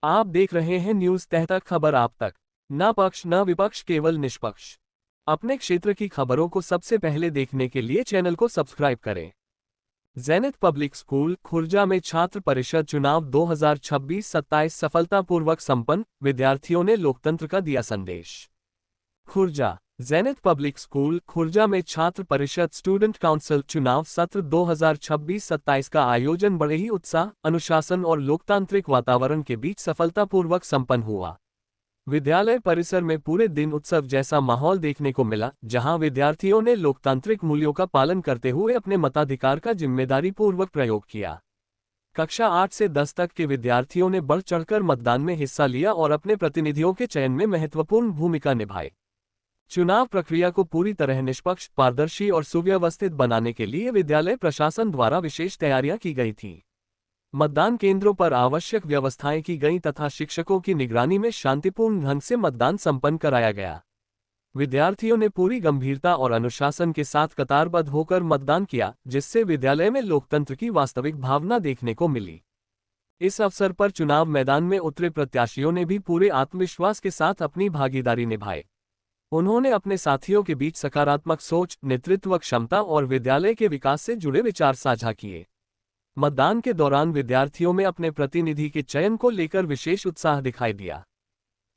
आप देख रहे हैं न्यूज तहत खबर आप तक। न पक्ष न विपक्ष, केवल निष्पक्ष। अपने क्षेत्र की खबरों को सबसे पहले देखने के लिए चैनल को सब्सक्राइब करें। ज़ैनिथ पब्लिक स्कूल खुर्जा में छात्र परिषद चुनाव 2026-27 सफलतापूर्वक संपन्न, विद्यार्थियों ने लोकतंत्र का दिया संदेश। खुर्जा ज़ैनिथ पब्लिक स्कूल खुर्जा में छात्र परिषद स्टूडेंट काउंसिल चुनाव सत्र 2026-27 का आयोजन बड़े ही उत्साह, अनुशासन और लोकतांत्रिक वातावरण के बीच सफलतापूर्वक संपन्न हुआ। विद्यालय परिसर में पूरे दिन उत्सव जैसा माहौल देखने को मिला, जहां विद्यार्थियों ने लोकतांत्रिक मूल्यों का पालन करते हुए अपने मताधिकार का जिम्मेदारीपूर्वक प्रयोग किया। कक्षा 8 से 10 तक के विद्यार्थियों ने बढ़ चढ़कर मतदान में हिस्सा लिया और अपने प्रतिनिधियों के चयन में महत्वपूर्ण भूमिका निभाई। चुनाव प्रक्रिया को पूरी तरह निष्पक्ष, पारदर्शी और सुव्यवस्थित बनाने के लिए विद्यालय प्रशासन द्वारा विशेष तैयारियां की गई थीं। मतदान केंद्रों पर आवश्यक व्यवस्थाएं की गईं तथा शिक्षकों की निगरानी में शांतिपूर्ण ढंग से मतदान संपन्न कराया गया। विद्यार्थियों ने पूरी गंभीरता और अनुशासन के साथ कतारबद्ध होकर मतदान किया, जिससे विद्यालय में लोकतंत्र की वास्तविक भावना देखने को मिली। इस अवसर पर चुनाव मैदान में उतरे प्रत्याशियों ने भी पूरे आत्मविश्वास के साथ अपनी भागीदारी निभाई। उन्होंने अपने साथियों के बीच सकारात्मक सोच, नेतृत्व क्षमता और विद्यालय के विकास से जुड़े विचार साझा किए। मतदान के दौरान विद्यार्थियों में अपने प्रतिनिधि के चयन को लेकर विशेष उत्साह दिखाई दिया।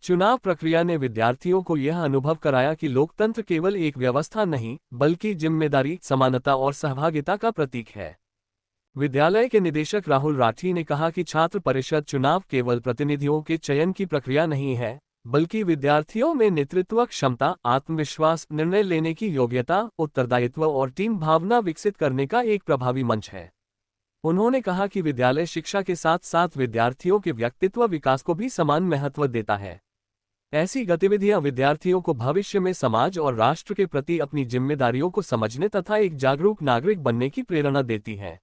चुनाव प्रक्रिया ने विद्यार्थियों को यह अनुभव कराया कि लोकतंत्र केवल एक व्यवस्था नहीं, बल्कि जिम्मेदारी, समानता और सहभागिता का प्रतीक है। विद्यालय के निदेशक राहुल राठी ने कहा कि छात्र परिषद चुनाव केवल प्रतिनिधियों के चयन की प्रक्रिया नहीं है, बल्कि विद्यार्थियों में नेतृत्व क्षमता, आत्मविश्वास, निर्णय लेने की योग्यता, उत्तरदायित्व और टीम भावना विकसित करने का एक प्रभावी मंच है। उन्होंने कहा कि विद्यालय शिक्षा के साथ साथ विद्यार्थियों के व्यक्तित्व विकास को भी समान महत्व देता है। ऐसी गतिविधियां विद्यार्थियों को भविष्य में समाज और राष्ट्र के प्रति अपनी जिम्मेदारियों को समझने तथा एक जागरूक नागरिक बनने की प्रेरणा देती हैं।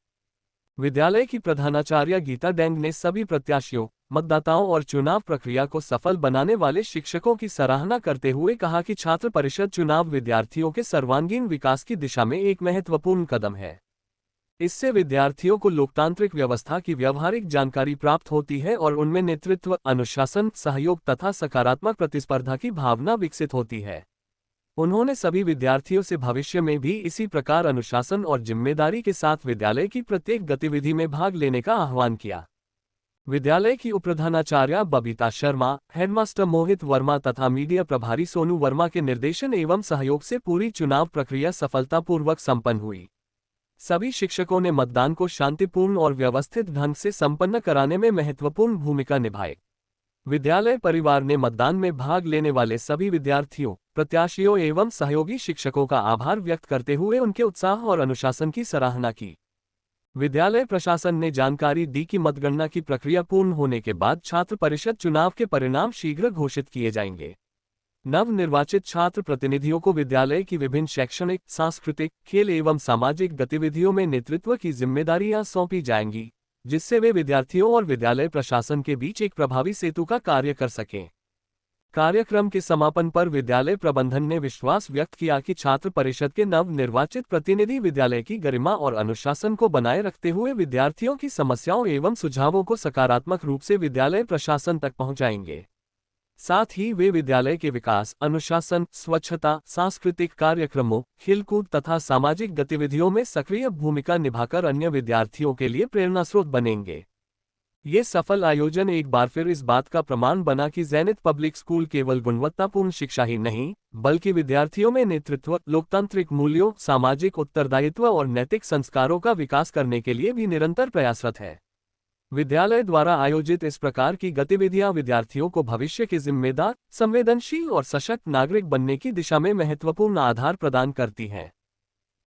विद्यालय की प्रधानाचार्य गीता डेंग ने सभी प्रत्याशियों, मतदाताओं और चुनाव प्रक्रिया को सफल बनाने वाले शिक्षकों की सराहना करते हुए कहा कि छात्र परिषद चुनाव विद्यार्थियों के सर्वांगीण विकास की दिशा में एक महत्वपूर्ण कदम है। इससे विद्यार्थियों को लोकतांत्रिक व्यवस्था की व्यावहारिक जानकारी प्राप्त होती है और उनमें नेतृत्व, अनुशासन, सहयोग तथा सकारात्मक प्रतिस्पर्धा की भावना विकसित होती है। उन्होंने सभी विद्यार्थियों से भविष्य में भी इसी प्रकार अनुशासन और जिम्मेदारी के साथ विद्यालय की प्रत्येक गतिविधि में भाग लेने का आह्वान किया। विद्यालय की उपप्रधानाचार्य बबीता शर्मा, हेडमास्टर मोहित वर्मा तथा मीडिया प्रभारी सोनू वर्मा के निर्देशन एवं सहयोग से पूरी चुनाव प्रक्रिया सफलतापूर्वक संपन्न हुई। सभी शिक्षकों ने मतदान को शांतिपूर्ण और व्यवस्थित ढंग से संपन्न कराने में महत्वपूर्ण भूमिका निभाई। विद्यालय परिवार ने मतदान में भाग लेने वाले सभी विद्यार्थियों, प्रत्याशियों एवं सहयोगी शिक्षकों का आभार व्यक्त करते हुए उनके उत्साह और अनुशासन की सराहना की। विद्यालय प्रशासन ने जानकारी दी कि मतगणना की प्रक्रिया पूर्ण होने के बाद छात्र परिषद चुनाव के परिणाम शीघ्र घोषित किए जाएंगे। नवनिर्वाचित छात्र प्रतिनिधियों को विद्यालय की विभिन्न शैक्षणिक, सांस्कृतिक, खेल एवं सामाजिक गतिविधियों में नेतृत्व की जिम्मेदारियां सौंपी जाएंगी, जिससे वे विद्यार्थियों और विद्यालय प्रशासन के बीच एक प्रभावी सेतु का कार्य कर सकें। कार्यक्रम के समापन पर विद्यालय प्रबंधन ने विश्वास व्यक्त किया कि छात्र परिषद के नवनिर्वाचित प्रतिनिधि विद्यालय की गरिमा और अनुशासन को बनाए रखते हुए विद्यार्थियों की समस्याओं एवं सुझावों को सकारात्मक रूप से विद्यालय प्रशासन तक पहुंचाएंगे। साथ ही वे विद्यालय के विकास, अनुशासन, स्वच्छता, सांस्कृतिक कार्यक्रमों, खेलकूद तथा सामाजिक गतिविधियों में सक्रिय भूमिका निभाकर अन्य विद्यार्थियों के लिए प्रेरणा स्रोत बनेंगे। ये सफल आयोजन एक बार फिर इस बात का प्रमाण बना कि ज़ैनिथ पब्लिक स्कूल केवल गुणवत्तापूर्ण शिक्षा ही नहीं, बल्कि विद्यार्थियों में नेतृत्व, लोकतांत्रिक मूल्यों, सामाजिक उत्तरदायित्व और नैतिक संस्कारों का विकास करने के लिए भी निरंतर प्रयासरत है। विद्यालय द्वारा आयोजित इस प्रकार की गतिविधियां विद्यार्थियों को भविष्य के जिम्मेदार, संवेदनशील और सशक्त नागरिक बनने की दिशा में महत्वपूर्ण आधार प्रदान करती हैं।